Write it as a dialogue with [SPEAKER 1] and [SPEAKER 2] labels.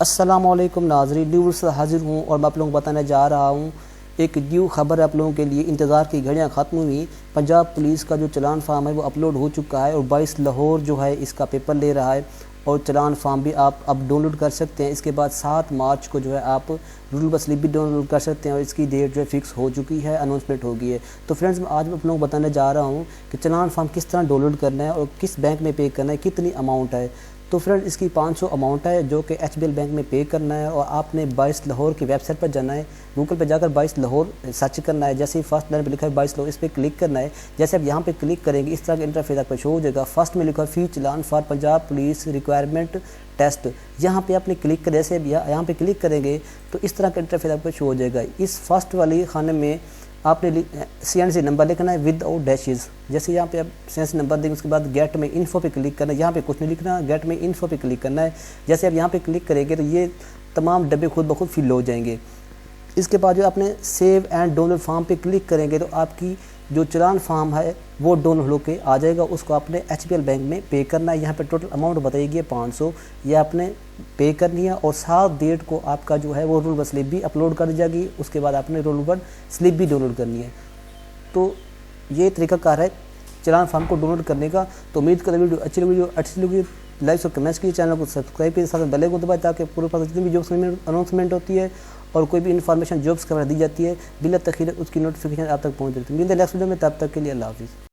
[SPEAKER 1] अस्सलामुअलैकुम नाज़रीन, न्यूज़ से हाजिर हूँ और मैं आप लोगों को बताने जा रहा हूँ एक न्यू खबर आप लोगों के लिए। इंतज़ार की घड़ियाँ ख़त्म हुई। पंजाब पुलिस का जो चलान फार्म है वो अपलोड हो चुका है और 22 लाहौर जो है इसका पेपर ले रहा है और चलान फार्म भी आप अब डाउनलोड कर सकते हैं। इसके बाद 7 मार्च को जो है आप रूल बस स्लिप भी डाउनलोड कर सकते हैं और इसकी डेट जो है फिक्स हो चुकी है, अनाउंसमेंट हो गई है। तो फ्रेंड्स, मैं आज आप लोगों को बताने जा रहा हूँ कि चलान फार्म किस तरह डाउनलोड करना है और किस बैंक में पे करना है, कितनी अमाउंट है। तो फ्रेंड, इसकी 500 अमाउंट है जो कि HBL बैंक में पे करना है और आपने 22 लाहौर की वेबसाइट पर जाना है। गूगल पर जाकर 22 लाहौर सर्च करना है। जैसे ही फर्स्ट लाइन पर लिखा है 22 लाहौर, इस पर क्लिक करना है। जैसे आप यहाँ पे क्लिक करेंगे इस तरह का इंटरफेस आपको शो हो जाएगा। फर्स्ट में लिखा है fee challan for Punjab police requirement test. यहाँ पे आपने क्लिक कर, जैसे यहाँ पे क्लिक करेंगे तो इस तरह का इंटरफेस आपको शो हो जाएगा। इस फर्स्ट वाली खाने में आपने CNC नंबर लिखना है विदाउट डैशेस। जैसे यहाँ पे आप CNC नंबर देंगे उसके बाद गेट में इन्फो पे क्लिक करना है। यहाँ पे कुछ नहीं लिखना, गेट में इन्फो पे क्लिक करना है। जैसे आप यहाँ पे क्लिक करेंगे तो ये तमाम डब्बे खुद ब खुद फिल हो जाएंगे। इसके बाद जो आपने सेव एंड डाउनलोड फार्म पे क्लिक करेंगे तो आपकी जो चलान फार्म है वो डाउनलोड होकर आ जाएगा। उसको आपने HBL बैंक में पे करना है। यहाँ पे टोटल अमाउंट बताइए 500, ये आपने पे करनी है और 7 डेट को आपका जो है वो रूल बस स्लिप भी अपलोड कर दी जाएगी। उसके बाद आपने रूल बस स्लिप भी डाउनलोड करनी है। तो ये तरीकाकार है चलान फार्म को डाउनलोड करने का। तो उम्मीद करें वीडियो अच्छी लगी, लाइक और कमेंट्स कीजिए, चैनल को सब्सक्राइब कीजिए, साथ में बेल आइकन दबाएं ताकि पूरे पास जितनी भी जॉब्स अनाउंसमेंट होती है और कोई भी इन्फॉर्मेशन जॉब्स की दी जाती है बिला तखीर उसकी नोटिफिकेशन आप तक पहुँच जाती है। मिलते हैं नेक्स्ट वीडियो में, तब तक के लिए अल्लाह हाफिज़।